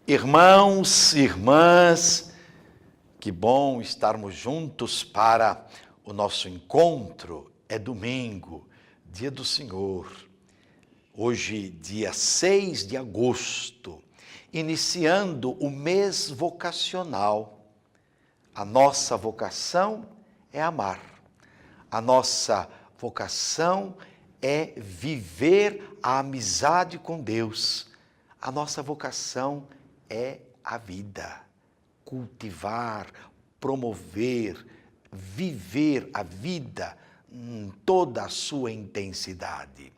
Irmãos, irmãs, que bom estarmos juntos para o nosso encontro. É domingo, dia do Senhor. Hoje, dia 6 de agosto, iniciando o mês vocacional. A nossa vocação é amar. A nossa vocação é viver a amizade com Deus. A nossa vocação é a vida, cultivar, promover, viver a vida em toda a sua intensidade.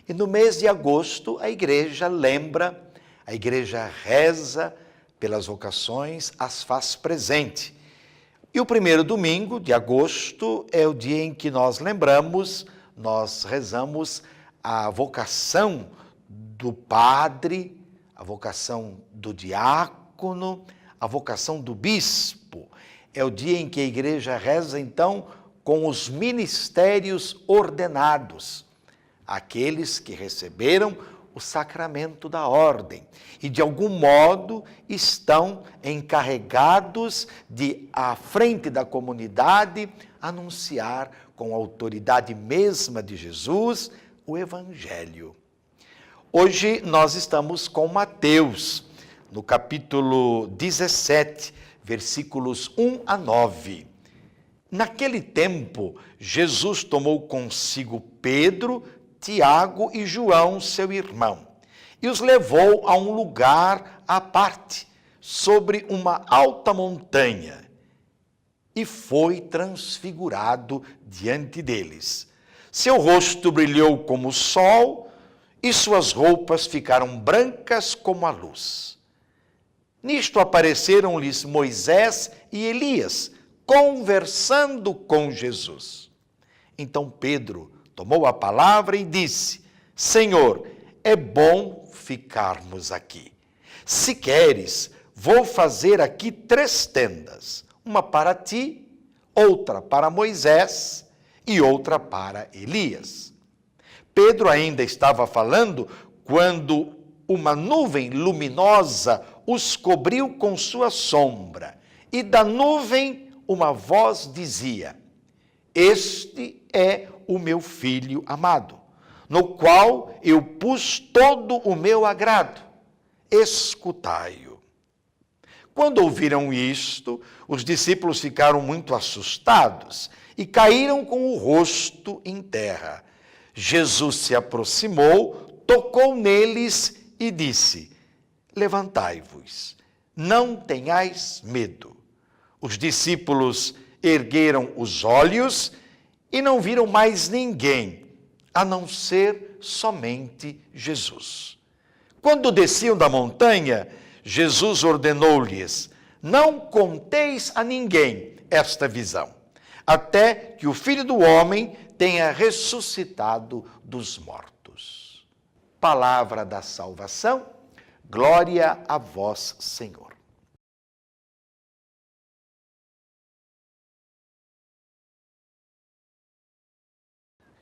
E no mês de agosto, a igreja lembra, a igreja reza pelas vocações, as faz presente. E o primeiro domingo de agosto é o dia em que nós lembramos, nós rezamos a vocação do padre, a vocação do diácono, a vocação do bispo. É o dia em que a igreja reza, então, com os ministérios ordenados, aqueles que receberam o sacramento da ordem e, de algum modo, estão encarregados de, à frente da comunidade, anunciar com a autoridade mesma de Jesus o Evangelho. Hoje nós estamos com Mateus, no capítulo 17, versículos 1 a 9. Naquele tempo, Jesus tomou consigo Pedro, Tiago e João, seu irmão, e os levou a um lugar à parte, sobre uma alta montanha, e foi transfigurado diante deles. Seu rosto brilhou como o sol, e suas roupas ficaram brancas como a luz. Nisto apareceram-lhes Moisés e Elias, conversando com Jesus. Então Pedro tomou a palavra e disse: Senhor, é bom ficarmos aqui. Se queres, vou fazer aqui 3 tendas, uma para ti, outra para Moisés e outra para Elias. Pedro ainda estava falando quando uma nuvem luminosa os cobriu com sua sombra, e da nuvem uma voz dizia: Este é o meu filho amado, no qual eu pus todo o meu agrado. Escutai-o. Quando ouviram isto, os discípulos ficaram muito assustados e caíram com o rosto em terra. Jesus se aproximou, tocou neles e disse: Levantai-vos, não tenhais medo. Os discípulos ergueram os olhos e não viram mais ninguém, a não ser somente Jesus. Quando desciam da montanha, Jesus ordenou-lhes: Não conteis a ninguém esta visão, até que o Filho do Homem tenha ressuscitado dos mortos. Palavra da salvação, glória a vós, Senhor.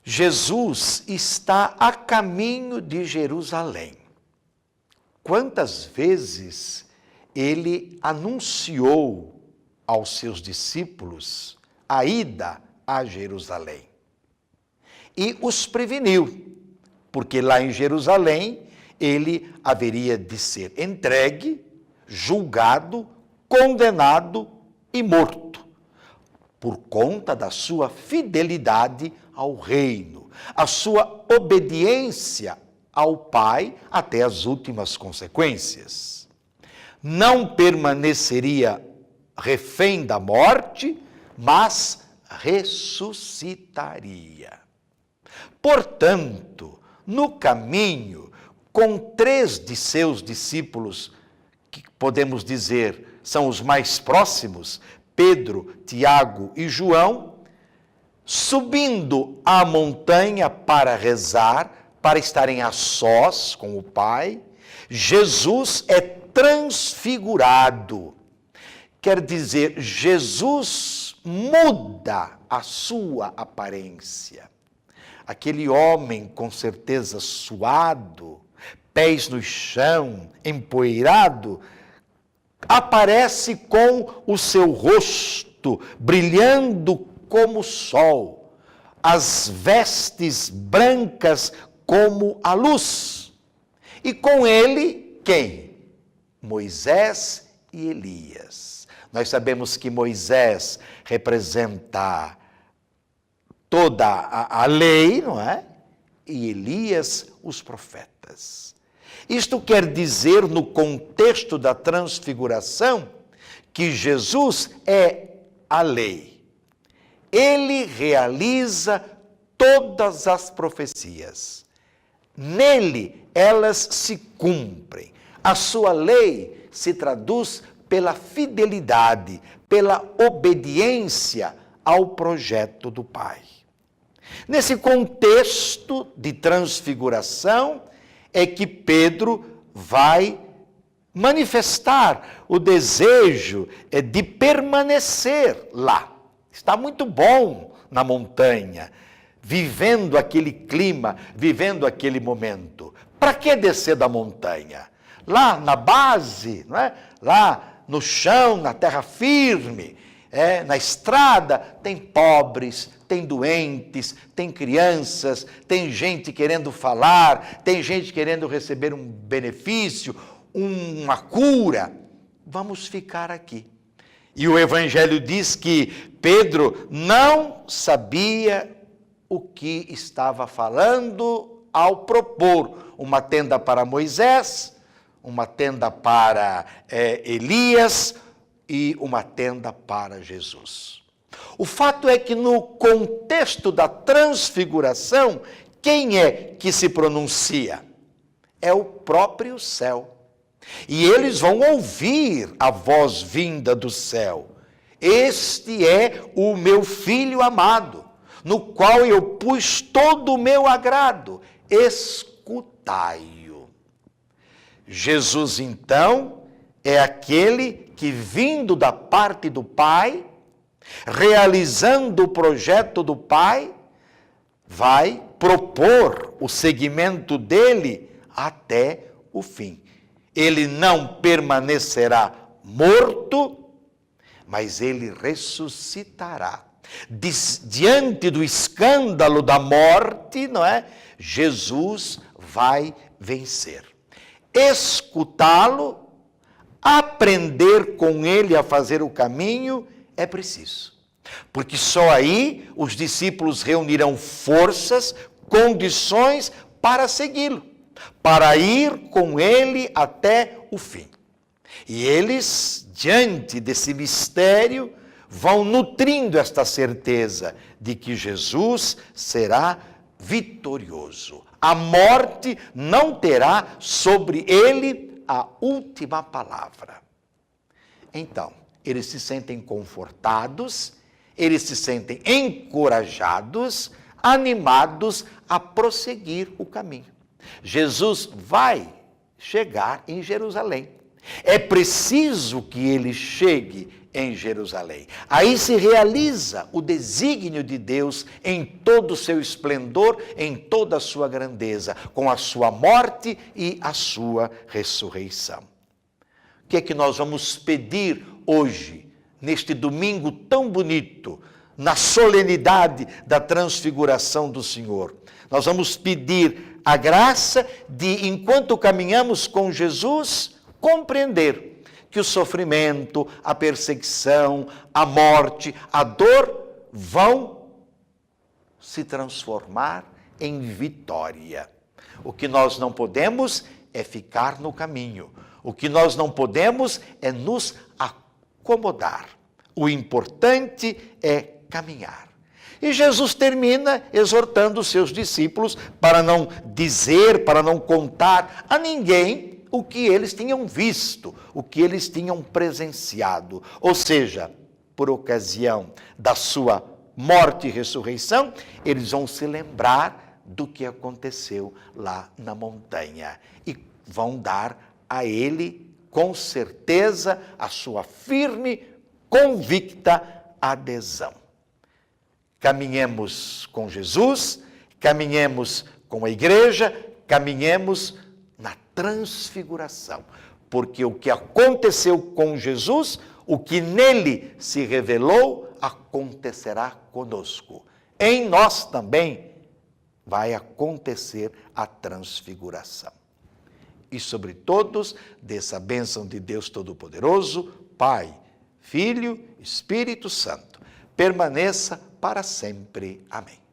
Jesus está a caminho de Jerusalém. Quantas vezes ele anunciou aos seus discípulos a ida a Jerusalém? E os preveniu, porque lá em Jerusalém ele haveria de ser entregue, julgado, condenado e morto, por conta da sua fidelidade ao reino, a sua obediência ao Pai até as últimas consequências. Não permaneceria refém da morte, mas ressuscitaria. Portanto, no caminho, com 3 de seus discípulos, que podemos dizer são os mais próximos, Pedro, Tiago e João, subindo a montanha para rezar, para estarem a sós com o Pai, Jesus é transfigurado. Quer dizer, Jesus muda a sua aparência. Aquele homem, com certeza suado, pés no chão, empoeirado, aparece com o seu rosto brilhando como o sol, as vestes brancas como a luz. E com ele, quem? Moisés e Elias. Nós sabemos que Moisés representa toda a lei, não é? E Elias, os profetas. Isto quer dizer, no contexto da transfiguração, que Jesus é a lei. Ele realiza todas as profecias. Nele, elas se cumprem. A sua lei se traduz pela fidelidade, pela obediência ao projeto do Pai. Nesse contexto de transfiguração, é que Pedro vai manifestar o desejo de permanecer lá. Está muito bom na montanha, vivendo aquele clima, vivendo aquele momento. Para que descer da montanha? Lá na base, não é? Lá no chão, na terra firme, na estrada, tem pobres, tem doentes, tem crianças, tem gente querendo falar, tem gente querendo receber um benefício, uma cura. Vamos ficar aqui. E o Evangelho diz que Pedro não sabia o que estava falando ao propor uma tenda para Moisés, uma tenda para Elias e uma tenda para Jesus. O fato é que no contexto da transfiguração, quem é que se pronuncia? É o próprio céu. E eles vão ouvir a voz vinda do céu. Este é o meu filho amado, no qual eu pus todo o meu agrado. Escutai-o. Jesus, então, é aquele que, vindo da parte do Pai, realizando o projeto do Pai, vai propor o seguimento dele até o fim. Ele não permanecerá morto, mas ele ressuscitará. Diante do escândalo da morte, não é? Jesus vai vencer. Escutá-lo, aprender com ele a fazer o caminho, é preciso. Porque só aí os discípulos reunirão forças, condições para segui-lo, para ir com ele até o fim. E eles, diante desse mistério, vão nutrindo esta certeza de que Jesus será vitorioso. A morte não terá sobre ele a última palavra. Então, eles se sentem confortados, eles se sentem encorajados, animados a prosseguir o caminho. Jesus vai chegar em Jerusalém. É preciso que ele chegue em Jerusalém. Aí se realiza o desígnio de Deus em todo o seu esplendor, em toda a sua grandeza, com a sua morte e a sua ressurreição. O que é que nós vamos pedir hoje, neste domingo tão bonito, na solenidade da transfiguração do Senhor? Nós vamos pedir a graça de, enquanto caminhamos com Jesus, compreender que o sofrimento, a perseguição, a morte, a dor vão se transformar em vitória. O que nós não podemos é ficar no caminho. O que nós não podemos é nos acomodar. O importante é caminhar. E Jesus termina exortando os seus discípulos para não dizer, para não contar a ninguém o que eles tinham visto, o que eles tinham presenciado. Ou seja, por ocasião da sua morte e ressurreição, eles vão se lembrar do que aconteceu lá na montanha e vão dar a ele, com certeza, a sua firme, convicta adesão. Caminhemos com Jesus, caminhemos com a igreja, caminhemos na transfiguração. Porque o que aconteceu com Jesus, o que nele se revelou, acontecerá conosco. Em nós também vai acontecer a transfiguração. E sobre todos, dessa bênção de Deus Todo-Poderoso, Pai, Filho, Espírito Santo, permaneça para sempre. Amém.